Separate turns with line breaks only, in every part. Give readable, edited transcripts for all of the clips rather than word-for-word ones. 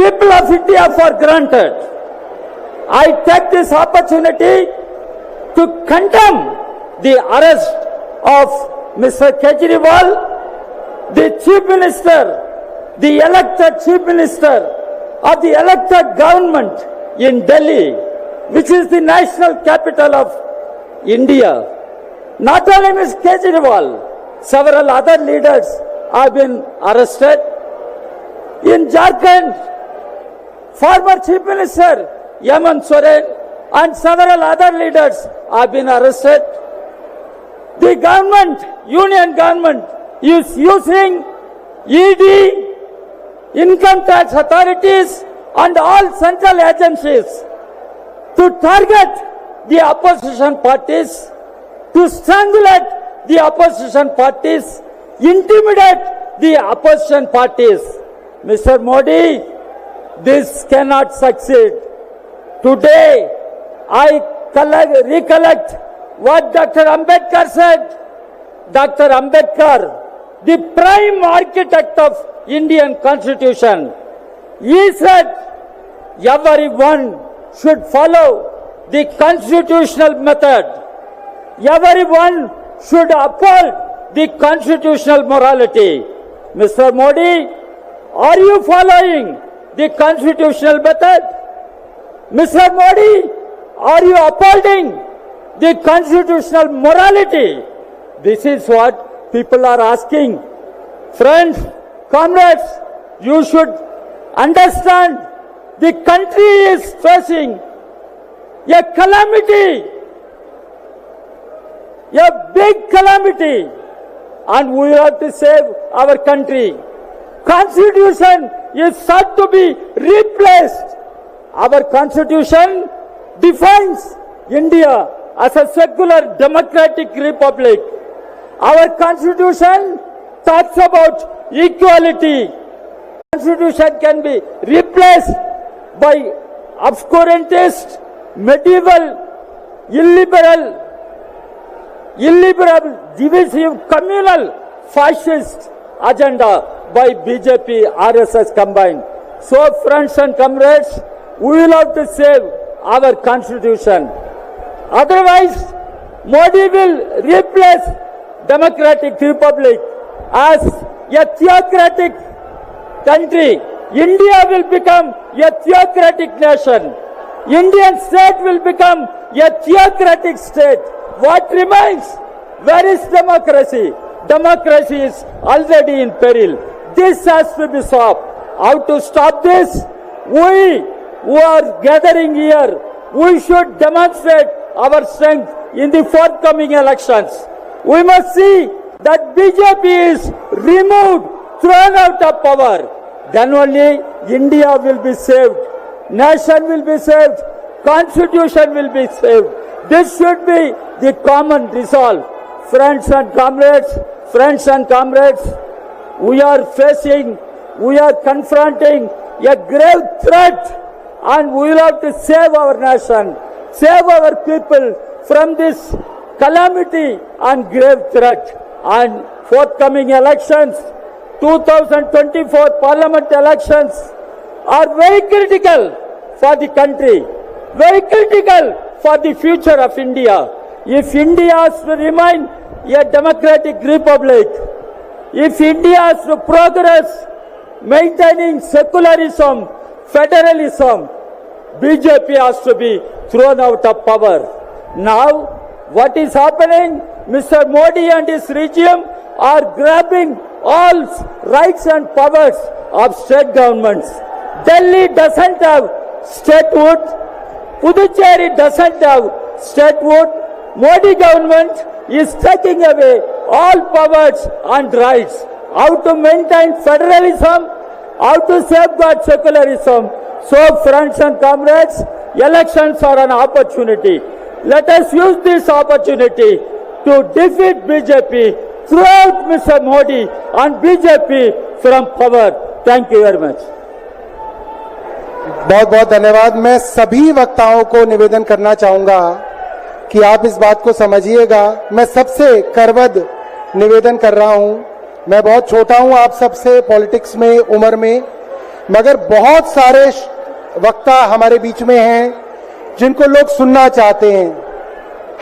people of India for granted. I take this opportunity to condemn the arrest of Mr. Kejriwal, the Chief Minister, the elected Chief Minister of the elected government in Delhi, which is the national capital of India. Not only Mr. Kejriwal, several other leaders have been arrested. In Jharkhand, former Chief Minister Hemant Soren and several other leaders have been arrested. The government, union government, is using ED, income tax authorities and all central agencies to target the opposition parties, to strangulate the opposition parties, intimidate the opposition parties. Mr. Modi, this cannot succeed. Today, I recollect what Dr. Ambedkar said. Dr. Ambedkar, the prime architect of Indian Constitution, he said everyone should follow the constitutional method. Everyone should uphold the constitutional morality. Mr. Modi, are you following the constitutional method? Mr. Modi, are you upholding the constitutional morality? This is what people are asking. Friends, comrades, you should understand the country is facing a calamity, a big calamity, and we have to save our country. Constitution is sought to be replaced. Our constitution defines India as a secular democratic republic. Our constitution talks about equality. Constitution can be replaced by obscurantist, medieval, illiberal, divisive, communal, fascist agenda by BJP, RSS combined. So, friends and comrades, we will have to save our constitution. Otherwise, Modi will replace democratic republic as a theocratic country. India will become a theocratic nation. Indian state will become a theocratic state. What remains? Where is democracy? Democracy is already in peril. This has to be stopped. How to stop this? We who are gathering here, we should demonstrate our strength in the forthcoming elections. We must see that BJP is removed, thrown out of power. Then only India will be saved. Nation will be saved. Constitution will be saved. This should be the common resolve. Friends and comrades, we are confronting a grave threat, and we will have to save our nation, save our people from this calamity and grave threat. And forthcoming elections, 2024 parliament elections, are very critical for the country, very critical for the future of India. If India has to remain a democratic republic, if India has to progress maintaining secularism, federalism, BJP has to be thrown out of power. Now, what is happening? Mr. Modi and his regime are grabbing all rights and powers of state governments. Delhi doesn't have statehood. Puducherry doesn't have statehood. Modi government is taking away all powers and rights. How to maintain federalism? How to safeguard secularism? So, friends and comrades, elections are an opportunity. Let us use this opportunity to defeat BJP, throw out Mr. Modi and BJP from power. Thank you very much.
बहुत बहुत धन्यवाद। मैं सभी वक्ताओं को निवेदन करना चाहूंगा कि आप इस बात को समझिएगा। मैं सबसे करवद निवेदन कर रहा हूं। मैं बहुत छोटा हूं आप सबसे पॉलिटिक्स में, उम्र में, मगर बहुत सारे वक्ता हमारे बीच में हैं जिनको लोग सुनना चाहते हैं।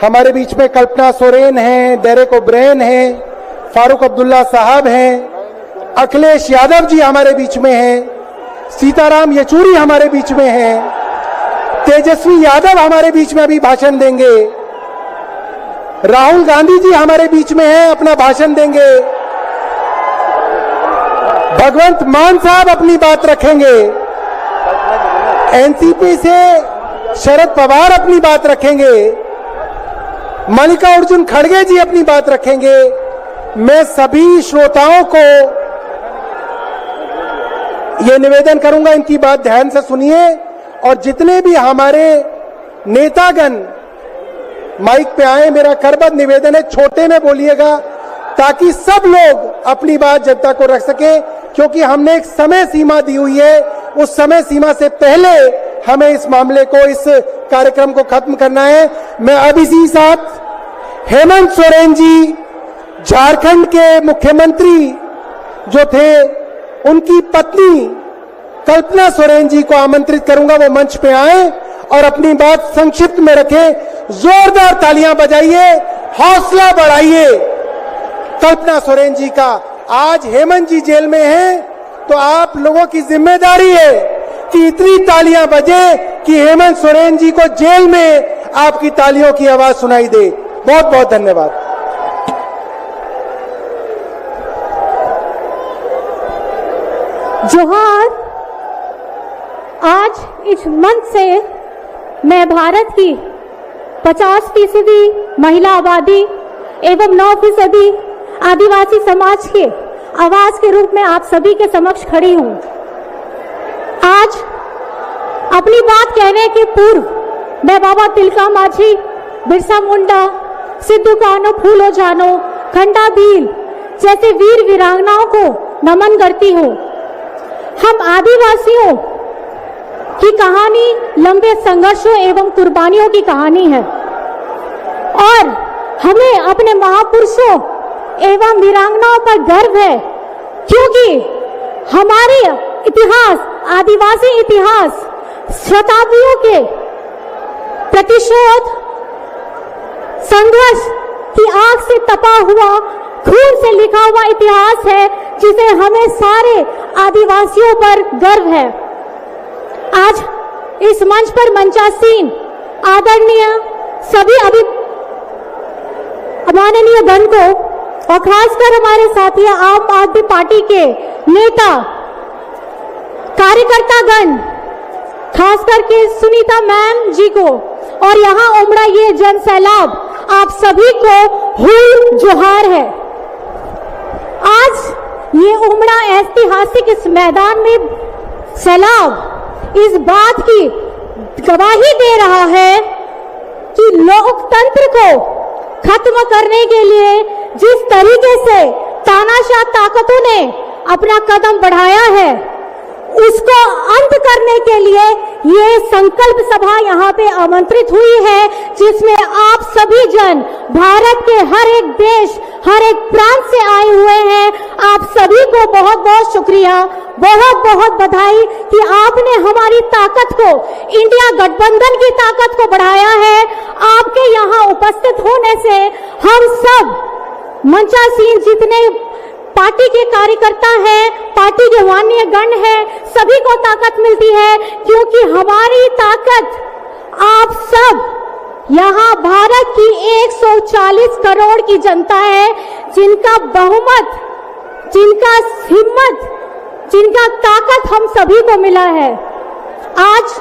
हमारे बीच में कल्पना सोरेन हैं, डेरेक ओब्रेन हैं, फारूक अब्दुल्ला साहब हैं, अखिलेश यादव जी हमारे बीच में हैं, सीताराम येचुरी हमारे बीच में हैं, तेजस्वी यादव हमारे बीच में अभी भाषण देंगे, राहुल गांधी जी हमारे बीच में हैं, अपना भाषण देंगे, भगवंत मान साहब अपनी बात रखेंगे, एनसीपी से शरद पवार अपनी बात रखेंगे, मल्लिकार्जुन खड़गे जी अपनी बात रखेंगे। मैं सभी श्रोताओं को यह निवेदन करूंगा, इनकी बात ध्यान से सुनिए और जितने भी हमारे नेतागण माइक पे आए, मेरा करबद्ध निवेदन है छोटे में बोलिएगा ताकि सब लोग अपनी बात जनता को रख सके, क्योंकि हमने एक समय सीमा दी हुई है। उस समय सीमा से पहले हमें इस मामले को, इस कार्यक्रम को खत्म करना है। मैं अब इसी साथ हेमंत सोरेन जी, झारखंड के मुख्यमंत्री जो थे, उनकी पत्नी कल्पना सोरेन जी को आमंत्रित करूंगा, वो मंच पे आए और अपनी बात संक्षिप्त में रखें। जोरदार तालियां बजाइए, हौसला बढ़ाइए कल्पना सोरेन जी का। आज हेमंत जी जेल में हैं, तो आप लोगों की जिम्मेदारी है कि इतनी तालियां बजे कि हेमंत सोरेन जी को जेल में आपकी तालियों की आवाज सुनाई दे। बहुत बहुत धन्यवाद।
जोहार। आज इस मंच से मैं भारत की 50% महिला आबादी एवं 9% आदिवासी समाज के आवाज के रूप में आप सभी के समक्ष खड़ी हूं। आज अपनी बात कहने के पूर्व मैं बाबा तिलका मांझी, बिरसा मुंडा, सिद्धू कान्हू फूलो जानो, खंडा भील जैसे वीर वीरांगनाओं को नमन करती हूं। हम आदिवासियों की कहानी लंबे संघर्षों एवं कुर्बानियों की कहानी है और हमें अपने महापुरुषों एवं वीरांगनाओं पर गर्व है, क्योंकि हमारे इतिहास, आदिवासी इतिहास शताब्दियों के प्रतिशोध, संघर्ष की आग से तपा हुआ, खून से लिखा हुआ इतिहास है, जिसे हमें सारे आदिवासियों पर गर्व है। आज इस मंच पर मंचासीन आदरणीय सभी माननीय गण को और खासकर हमारे साथी आम आदमी पार्टी के नेता, कार्यकर्ता गण, खास करके सुनीता मैम जी को और यहाँ उमड़ा ये जन सैलाब, आप सभी को हुई जोहार है। आज ये उमड़ा ऐतिहासिक इस मैदान में सैलाब इस बात की गवाही दे रहा है कि लोकतंत्र को खत्म करने के लिए जिस तरीके से तानाशाह ताकतों ने अपना कदम बढ़ाया है, उसको अंत करने के लिए ये संकल्प सभा यहाँ पे आमंत्रित हुई है, जिसमें आप सभी जन भारत के हर एक देश, हर एक प्रांत से आए हुए हैं। आप सभी को बहुत बहुत शुक्रिया, बहुत बहुत बधाई कि आपने हमारी ताकत को, इंडिया गठबंधन की ताकत को बढ़ाया है। आपके यहाँ उपस्थित होने से हम सब मंचासीन जितने पार्टी के कार्यकर्ता हैं, पार्टी के माननीय गण हैं, सभी को ताकत मिलती है, क्योंकि हमारी ताकत आप सब यहाँ भारत की 140 करोड़ की जनता है, जिनका बहुमत, जिनका हिम्मत, जिनका ताकत हम सभी को मिला है। आज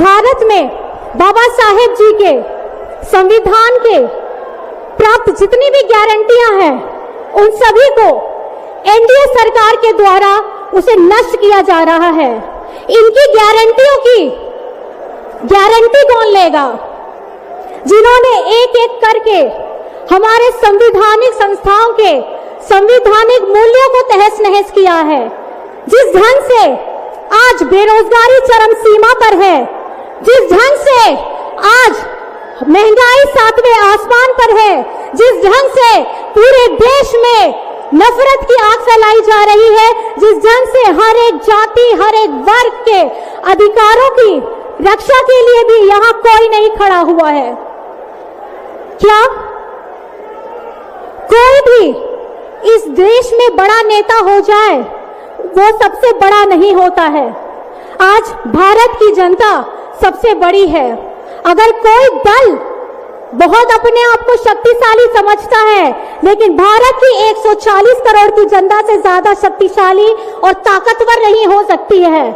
भारत में बाबा साहेब जी के संविधान के प्राप्त जितनी भी गारंटियां हैं, उन सभी को एनडीए सरकार के द्वारा उसे नष्ट किया जा रहा है। इनकी गारंटियों की गारंटी कौन लेगा? जिन्होंने एक एक करके हमारे संवैधानिक संस्थाओं के संवैधानिक मूल्यों को तहस नहस किया है। जिस ढंग से आज बेरोजगारी चरम सीमा पर है, जिस ढंग से आज महंगाई 7वें आसमान पर है, जिस ढंग से पूरे देश में नफरत की आग फैलाई जा रही है, जिस जन से हर एक जाति, हर एक वर्ग के अधिकारों की रक्षा के लिए भी यहां कोई नहीं खड़ा हुआ है। क्या कोई भी इस देश में बड़ा नेता हो जाए वो सबसे बड़ा नहीं होता है। आज भारत की जनता सबसे बड़ी है। अगर कोई दल बहुत अपने आप को शक्तिशाली समझता है, लेकिन भारत की 140 करोड़ की जनता से ज्यादा शक्तिशाली और ताकतवर नहीं हो सकती है।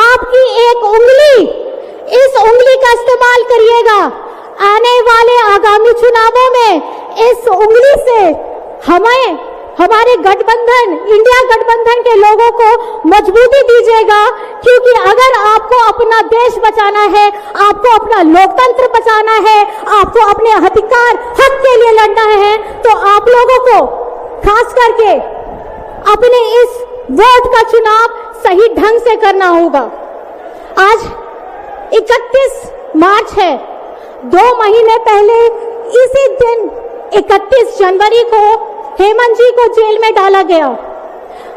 आपकी एक उंगली, इस उंगली का इस्तेमाल करिएगा। आने वाले आगामी चुनावों में इस उंगली से हमें, हमारे गठबंधन, इंडिया गठबंधन के लोगों को मजबूती दीजिएगा, क्योंकि अगर आपको अपना देश बचाना है, आपको अपना लोकतंत्र बचाना है, आपको अपने अधिकार, हक के लिए लड़ना है, तो आप लोगों को खास करके अपने इस वोट का चुनाव सही ढंग से करना होगा। आज 31 मार्च है। 2 महीने पहले इसी दिन 31 जनवरी को हेमंत जी को जेल में डाला गया।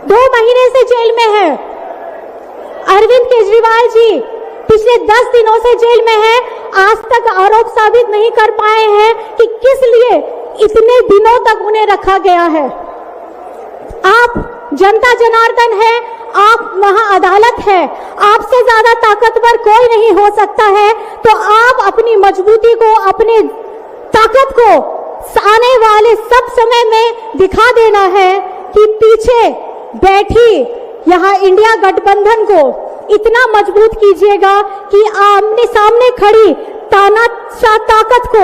2 महीने से जेल में है। अरविंद केजरीवाल जी पिछले 10 दिनों से जेल में है। आज तक आरोप साबित नहीं कर पाए हैं कि किस लिए इतने दिनों तक उन्हें रखा गया है। आप जनता जनार्दन है, आप वहां अदालत है, आपसे ज्यादा ताकतवर कोई नहीं हो सकता है। तो आप अपनी मजबूती को, अपनी ताकत को आने वाले सब समय में दिखा देना है कि पीछे बैठी यहां इंडिया गठबंधन को इतना मजबूत कीजिएगा कि आमने सामने खड़ी तानाशाह ताकत को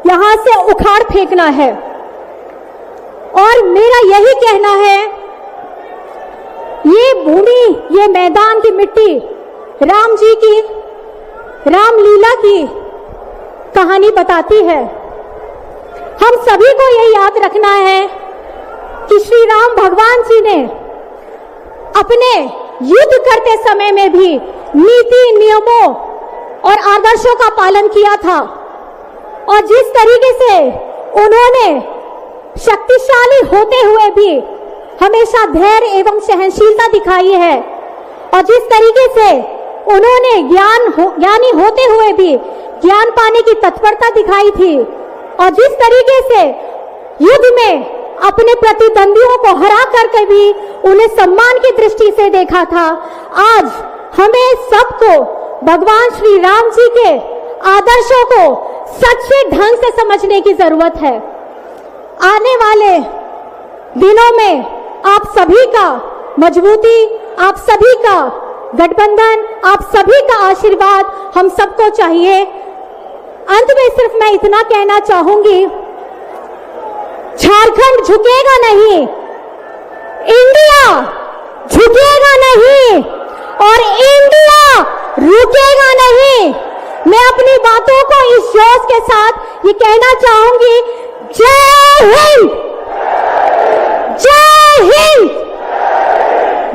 यहां से उखाड़ फेंकना है। और मेरा यही कहना है, ये भूमि, ये मैदान की मिट्टी राम जी की रामलीला की कहानी बताती है। हम सभी को ये याद रखना है कि श्री राम भगवान जी ने अपने युद्ध करते समय में भी नीति, नियमों और आदर्शों का पालन किया था। और जिस तरीके से उन्होंने शक्तिशाली होते हुए भी हमेशा धैर्य एवं सहनशीलता दिखाई है, और जिस तरीके से उन्होंने ज्ञानी होते हुए भी ज्ञान पाने की तत्परता दिखाई थी, और जिस तरीके से युद्ध में अपने प्रतिद्वंदियों को हरा करके भी उन्हें सम्मान की दृष्टि से देखा था, आज हमें सबको भगवान श्री राम जी के आदर्शों को सच्चे ढंग से समझने की जरूरत है। आने वाले दिनों में आप सभी का मजबूती, आप सभी का गठबंधन, आप सभी का आशीर्वाद हम सबको चाहिए। अंत में सिर्फ मैं इतना कहना चाहूंगी, झारखंड झुकेगा नहीं, इंडिया झुकेगा नहीं और इंडिया रुकेगा नहीं। मैं अपनी बातों को इस जोश के साथ ये कहना चाहूंगी, जय हिंद, जय हिंद,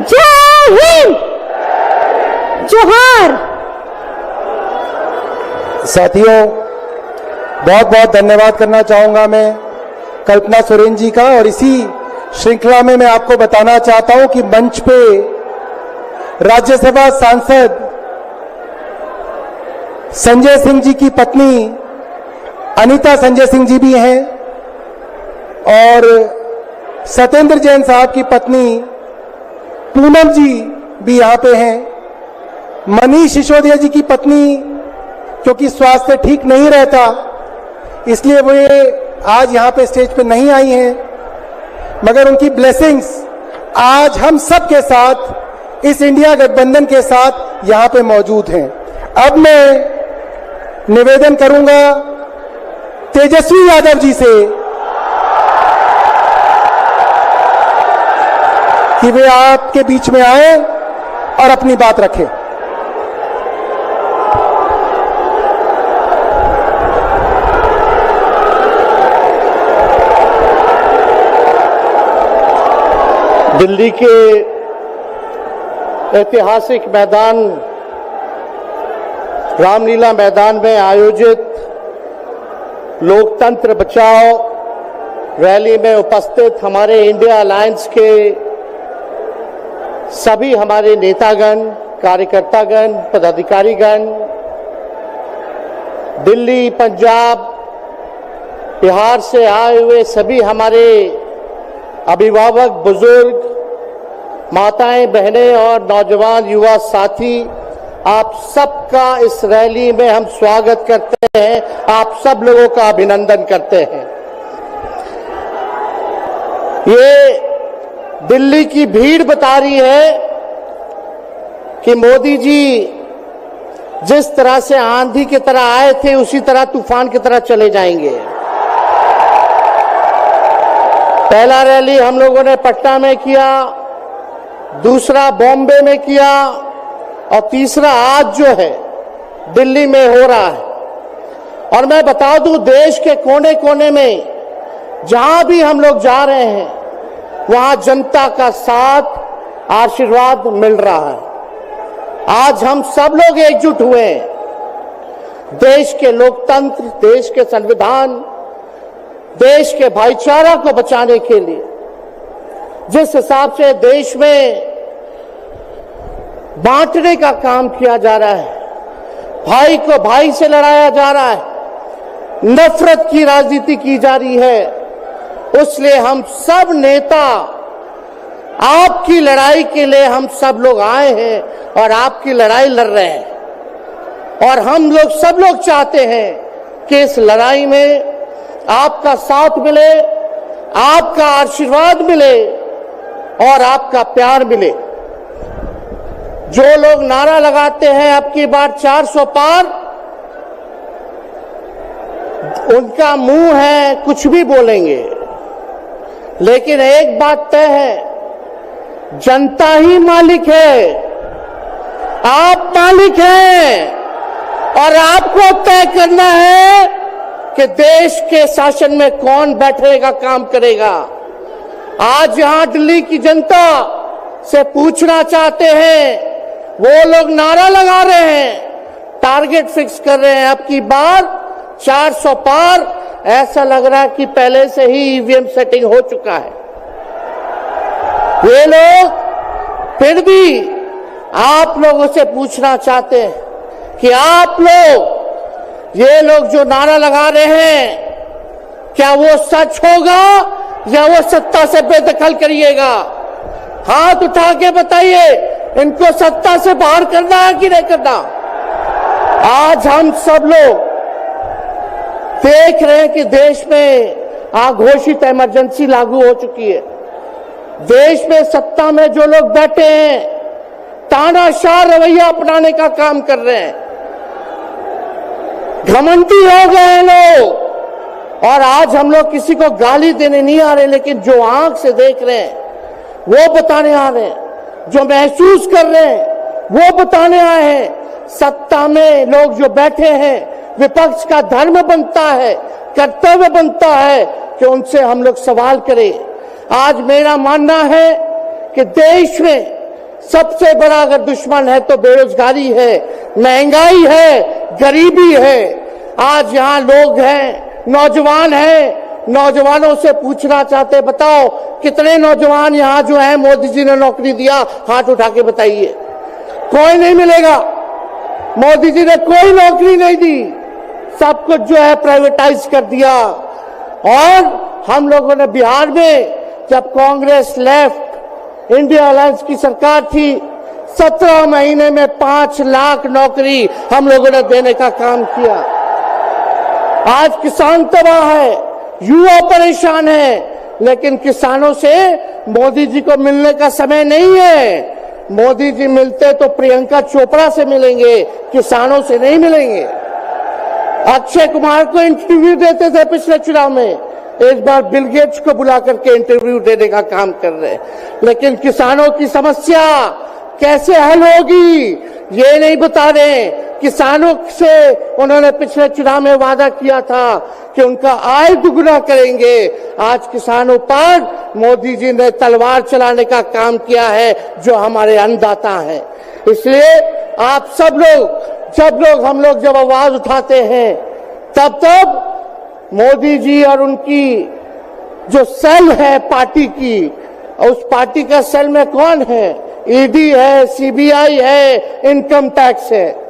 जय हिंद, जोहार।
साथियों, बहुत बहुत धन्यवाद करना चाहूंगा मैं कल्पना सोरेन जी का। और इसी श्रृंखला में मैं आपको बताना चाहता हूं कि मंच पे राज्यसभा सांसद संजय सिंह जी की पत्नी अनीता संजय सिंह जी भी हैं, और सत्येंद्र जैन साहब की पत्नी पूनम जी भी यहां पे हैं। मनीष सिसोदिया जी की पत्नी, क्योंकि स्वास्थ्य ठीक नहीं रहता इसलिए वो आज यहां पे स्टेज पे नहीं आई हैं, मगर उनकी ब्लेसिंग्स आज हम सब के साथ, इस इंडिया गठबंधन के साथ यहां पे मौजूद हैं। अब मैं निवेदन करूंगा तेजस्वी यादव जी से कि वे आपके बीच में आए और अपनी बात रखें।
दिल्ली के ऐतिहासिक मैदान रामलीला मैदान में आयोजित लोकतंत्र बचाओ रैली में उपस्थित हमारे इंडिया अलायंस के सभी हमारे नेतागण, कार्यकर्तागण, पदाधिकारीगण, दिल्ली, पंजाब, बिहार से आए हुए सभी हमारे अभिभावक, बुजुर्ग, माताएं, बहनें और नौजवान युवा साथी, आप सबका इस रैली में हम स्वागत करते हैं। आप सब लोगों का अभिनंदन करते हैं। ये दिल्ली की भीड़ बता रही है कि मोदी जी जिस तरह से आंधी की तरह आए थे उसी तरह तूफान की तरह चले जाएंगे। पहला रैली हम लोगों ने पटना में किया, दूसरा बॉम्बे में किया और तीसरा आज जो है दिल्ली में हो रहा है। और मैं बता दूं, देश के कोने कोने में जहां भी हम लोग जा रहे हैं वहां जनता का साथ, आशीर्वाद मिल रहा है। आज हम सब लोग एकजुट हुए हैं देश के लोकतंत्र, देश के संविधान, देश के भाईचारा को बचाने के लिए। जिस हिसाब से देश में बांटने का काम किया जा रहा है, भाई को भाई से लड़ाया जा रहा है, नफरत की राजनीति की जा रही है, इसलिए हम सब नेता आपकी लड़ाई के लिए हम सब लोग आए हैं और आपकी लड़ाई लड़ रहे हैं। और हम लोग सब लोग चाहते हैं कि इस लड़ाई में आपका साथ मिले, आपका आशीर्वाद मिले और आपका प्यार मिले। जो लोग नारा लगाते हैं अब की बार 400 पार, उनका मुंह है, कुछ भी बोलेंगे, लेकिन एक बात तय है, जनता ही मालिक है, आप मालिक हैं और आपको तय करना है कि देश के शासन में कौन बैठेगा, काम करेगा। आज यहां दिल्ली की जनता से पूछना चाहते हैं, वो लोग नारा लगा रहे हैं, टारगेट फिक्स कर रहे हैं, अब की बार 400 पार, ऐसा लग रहा है कि पहले से ही ईवीएम सेटिंग हो चुका है। ये लोग फिर भी आप लोगों से पूछना चाहते हैं कि आप लोग, ये लोग जो नारा लगा रहे हैं, क्या वो सच होगा या वो सत्ता से बेदखल करिएगा? हाथ उठा के बताइए, इनको सत्ता से बाहर करना है कि नहीं करना? आज हम सब लोग देख रहे हैं कि देश में अघोषित इमरजेंसी लागू हो चुकी है। देश में सत्ता में जो लोग बैठे हैं तानाशाह रवैया अपनाने का काम कर रहे हैं, घमंडी हो गए हैं लोग। और आज हम लोग किसी को गाली देने नहीं आ रहे, लेकिन जो आंख से देख रहे हैं वो बताने आ रहे हैं, जो महसूस कर रहे हैं वो बताने आए हैं। सत्ता में लोग जो बैठे हैं, विपक्ष का धर्म बनता है, कर्तव्य बनता है कि उनसे हम लोग सवाल करें। आज मेरा मानना है कि देश में सबसे बड़ा अगर दुश्मन है तो बेरोजगारी है, महंगाई है, गरीबी है। आज यहाँ लोग हैं, नौजवान हैं, नौजवानों से पूछना चाहते, बताओ कितने नौजवान यहाँ जो हैं मोदी जी ने नौकरी दिया? हाथ उठा के बताइए। कोई नहीं मिलेगा। मोदी जी ने कोई नौकरी नहीं दी, सब कुछ जो है प्राइवेटाइज कर दिया। और हम लोगों ने बिहार में जब कांग्रेस लेफ्ट, इंडिया अलायंस की सरकार थी, 17 महीने में 5 लाख नौकरी हम लोगों ने देने का काम किया। आज किसान तबाह है, युवा परेशान है, लेकिन किसानों से मोदी जी को मिलने का समय नहीं है। मोदी जी मिलते तो प्रियंका चोपड़ा से मिलेंगे, किसानों से नहीं मिलेंगे। अक्षय कुमार को इंटरव्यू देते थे पिछले चुनाव में, इस बार बिल गेट्स को बुला करके इंटरव्यू देने का काम कर रहे हैं। लेकिन किसानों की समस्या कैसे हल होगी ये नहीं बता रहे। किसानों से उन्होंने पिछले चुनाव में वादा किया था कि उनका आय दुगुना करेंगे। आज किसानों पर मोदी जी ने तलवार चलाने का काम किया है, जो हमारे अन्नदाता हैं। इसलिए आप सब लोग, जब आवाज उठाते हैं तब मोदी जी और उनकी जो सेल है पार्टी की, उस पार्टी का सेल में कौन है? ईडी है, सीबीआई है, इनकम टैक्स है।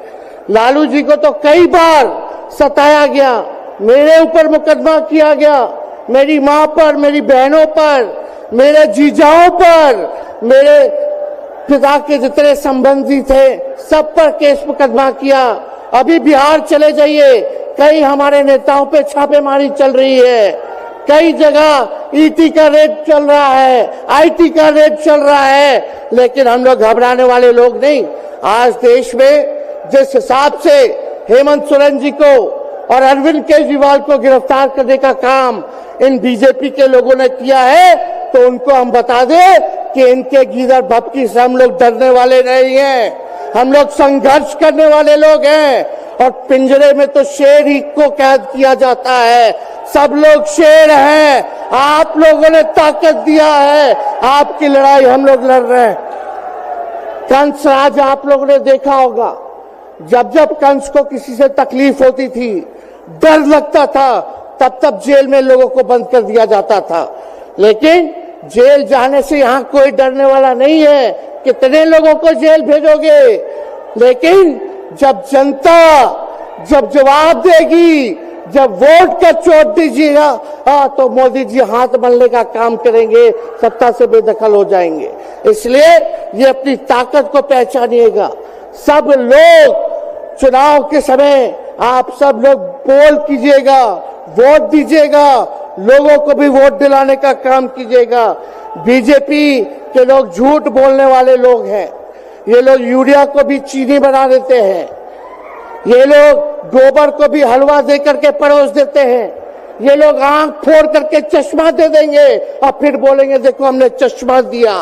लालू जी को तो कई बार सताया गया, मेरे ऊपर मुकदमा किया गया, मेरी मां पर, मेरी बहनों पर, मेरे जीजाओं पर, मेरे पिता के जितने संबंधी थे सब पर केस मुकदमा किया। अभी बिहार चले जाइए, कई हमारे नेताओं पे छापेमारी चल रही है, कई जगह ईटी का रेड चल रहा है, आईटी का रेड चल रहा है, लेकिन हम लोग घबराने वाले लोग नहीं। आज देश में जिस हिसाब से हेमंत सोरेन जी को और अरविंद केजरीवाल को गिरफ्तार करने का काम इन बीजेपी के लोगों ने किया है, तो उनको हम बता दें कि इनके गीदड़ भपकी से हम लोग डरने वाले नहीं हैं। हम लोग संघर्ष करने वाले लोग हैं, और पिंजरे में तो शेर ही को कैद किया जाता है। सब लोग शेर हैं, आप लोगों ने ताकत दिया है, आपकी लड़ाई हम लोग लड़ रहे हैं। कंस राज आप लोगों ने देखा होगा, जब जब कंस को किसी से तकलीफ होती थी, डर लगता था, तब तब जेल में लोगों को बंद कर दिया जाता था। लेकिन जेल जाने से यहां कोई डरने वाला नहीं है। कितने लोगों को जेल भेजोगे? लेकिन जब जनता जब जवाब देगी, जब वोट का चोट दीजिएगा, तो मोदी जी हाथ मलने का काम करेंगे, सत्ता से बेदखल हो जाएंगे। इसलिए ये अपनी ताकत को पहचानिएगा। सब लोग चुनाव के समय आप सब लोग पोल कीजिएगा, वोट दीजिएगा, लोगों को भी वोट दिलाने का काम कीजिएगा। बीजेपी के लोग झूठ बोलने वाले लोग हैं, ये लोग यूरिया को भी चीनी बना देते हैं, ये लोग गोबर को भी हलवा दे करके परोस देते हैं, ये लोग आंख फोड़ करके चश्मा दे देंगे और फिर बोलेंगे देखो हमने चश्मा दिया।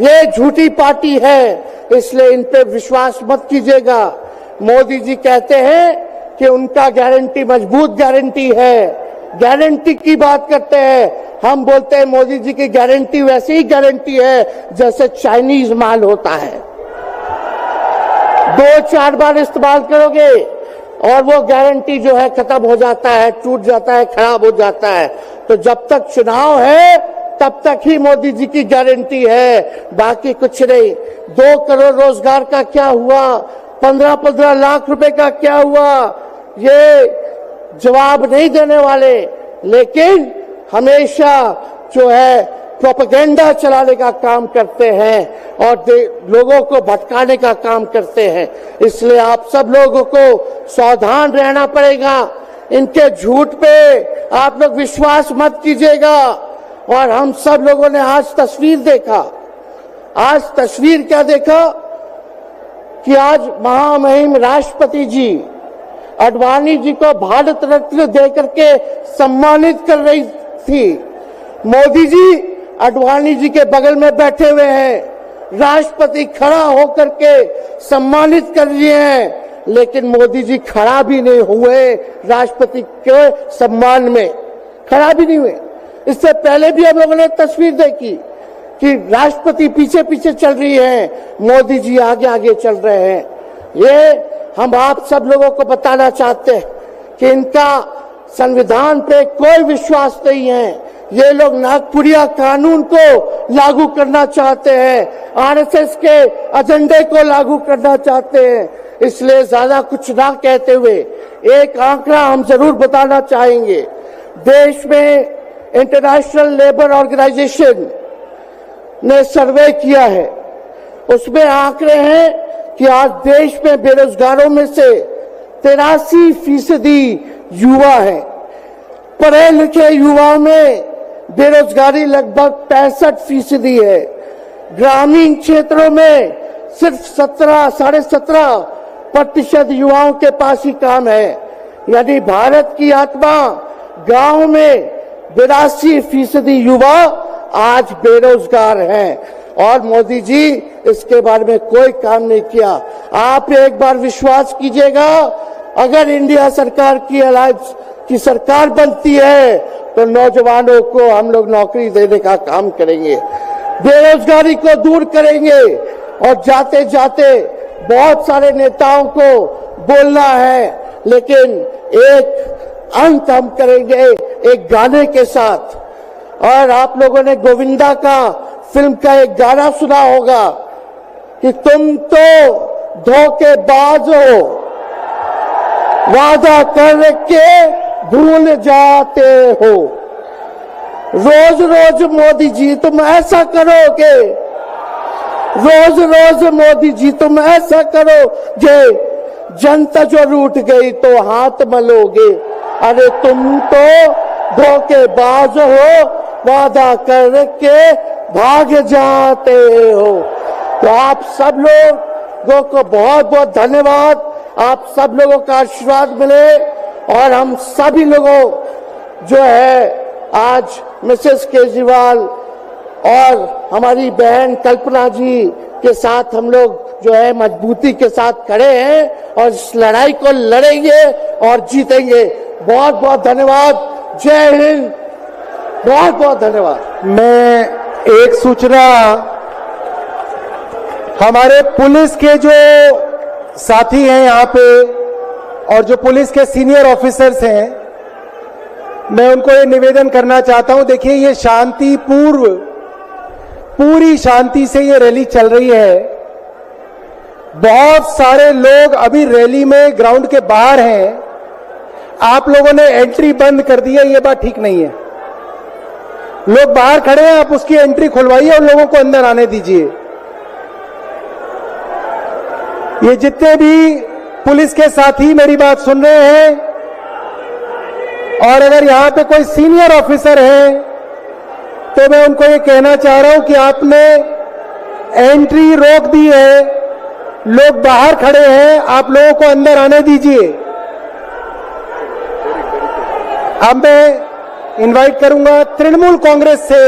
ये झूठी पार्टी है, इसलिए इन पे विश्वास मत कीजिएगा। मोदी जी कहते हैं कि उनका गारंटी मजबूत गारंटी है, गारंटी की बात करते हैं। हम बोलते हैं मोदी जी की गारंटी वैसे ही गारंटी है जैसे चाइनीज माल होता है, 2-4 बार इस्तेमाल करोगे और वो गारंटी जो है खत्म हो जाता है, टूट जाता है, खराब हो जाता है। तो जब तक चुनाव है तब तक ही मोदी जी की गारंटी है, बाकी कुछ नहीं। 2 करोड़ रोजगार का क्या हुआ, 15-15 लाख रुपए का क्या हुआ, ये जवाब नहीं देने वाले, लेकिन हमेशा जो है प्रोपेगेंडा चलाने का काम करते हैं और लोगों को भटकाने का काम करते हैं। इसलिए आप सब लोगों को सावधान रहना पड़ेगा। इनके झूठ पे आप लोग विश्वास मत कीजिएगा। और हम सब लोगों ने आज तस्वीर देखा, आज तस्वीर क्या देखा कि आज महामहिम राष्ट्रपति जी आडवाणी जी को भारत रत्न देकर के सम्मानित कर रही थी। मोदी जी आडवाणी जी के बगल में बैठे हुए हैं, राष्ट्रपति खड़ा होकर के सम्मानित कर रहे हैं, लेकिन मोदी जी खड़ा भी नहीं हुए राष्ट्रपति के सम्मान में, खड़ा भी नहीं हुए। इससे पहले भी हम लोगों ने तस्वीर देखी कि राष्ट्रपति पीछे पीछे चल रही है, मोदी जी आगे आगे चल रहे हैं। ये हम आप सब लोगों को बताना चाहते हैं कि इनका संविधान पे कोई विश्वास नहीं है। ये लोग नागपुरिया कानून को लागू करना चाहते हैं, आरएसएस के एजेंडे को लागू करना चाहते हैं। इसलिए ज्यादा कुछ ना कहते हुए एक आंकड़ा हम जरूर बताना चाहेंगे। देश में इंटरनेशनल लेबर ऑर्गेनाइजेशन ने सर्वे किया है, उसमें आंकड़े हैं कि आज देश में बेरोजगारों में से 83% युवा है। पढ़े लिखे युवाओं में बेरोजगारी लगभग 65% है। ग्रामीण क्षेत्रों में सिर्फ 17.5% युवाओं के पास ही काम है। यानी भारत की आत्मा गांव में 82% युवा आज बेरोजगार हैं और मोदी जी इसके बारे में कोई काम नहीं किया। आप एक बार विश्वास कीजिएगा, अगर इंडिया सरकार की अलायंस की सरकार बनती है तो नौजवानों को हम लोग नौकरी देने का काम करेंगे, बेरोजगारी को दूर करेंगे। और जाते जाते बहुत सारे नेताओं को बोलना है, लेकिन एक अंत हम करेंगे एक गाने के साथ। और आप लोगों ने गोविंदा का फिल्म का एक गाना सुना होगा कि तुम तो धोखेबाज हो, वादा करके भूल जाते हो। रोज रोज मोदी जी तुम ऐसा करोगे, रोज रोज मोदी जी तुम ऐसा करोगे, जनता जो रूठ गई तो हाथ मलोगे। अरे तुम तो धोखेबाज हो, वादा करके भाग जाते हो। तो आप सब लोगों को बहुत बहुत धन्यवाद। आप सब लोगों का आशीर्वाद मिले और हम सभी लोगों जो है आज मिसेस केजरीवाल और हमारी बहन कल्पना जी के साथ हम लोग जो है मजबूती के साथ खड़े हैं और इस लड़ाई को लड़ेंगे और जीतेंगे। बहुत बहुत धन्यवाद। जय हिंद। बहुत बहुत धन्यवाद।
मैं एक सूचना हमारे पुलिस के जो साथी हैं यहाँ पे और जो पुलिस के सीनियर ऑफिसर्स हैं, मैं उनको ये निवेदन करना चाहता हूं। देखिए, ये शांति पूरी शांति से ये रैली चल रही है। बहुत सारे लोग अभी रैली में ग्राउंड के बाहर हैं। आप लोगों ने एंट्री बंद कर दी है, ये बात ठीक नहीं है। लोग बाहर खड़े हैं, आप उसकी एंट्री खुलवाइए और लोगों को अंदर आने दीजिए। ये जितने भी पुलिस के साथी मेरी बात सुन रहे हैं और अगर यहां पे कोई सीनियर ऑफिसर है तो मैं उनको ये कहना चाह रहा हूं कि आपने एंट्री रोक दी है, लोग बाहर खड़े हैं, आप लोगों को अंदर आने दीजिए। अब मैं इनवाइट करूंगा तृणमूल कांग्रेस से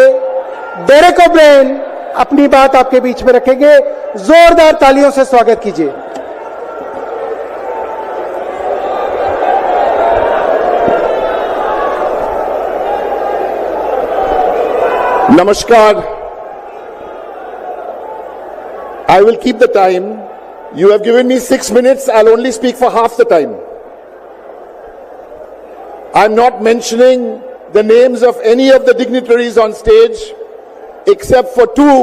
डेरेक ओब्रायन अपनी बात आपके बीच में रखेंगे। जोरदार तालियों से स्वागत कीजिए।
Namaskar. I will keep the time. You have given me 6 minutes. I'll only speak for half the time. I'm not mentioning the names of any of the dignitaries on stage, except for two.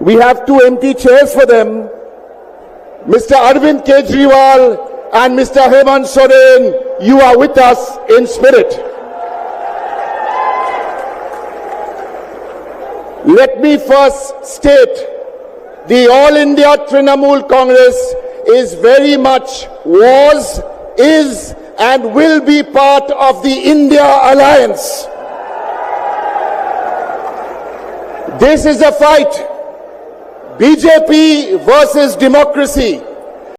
We have 2 empty chairs for them. Mr. Arvind Kejriwal and Mr. Hemant Soren, you are with us in spirit. Let me first state the All India Trinamool Congress is very much was, is and will be part of the India Alliance. This is a fight. BJP versus democracy.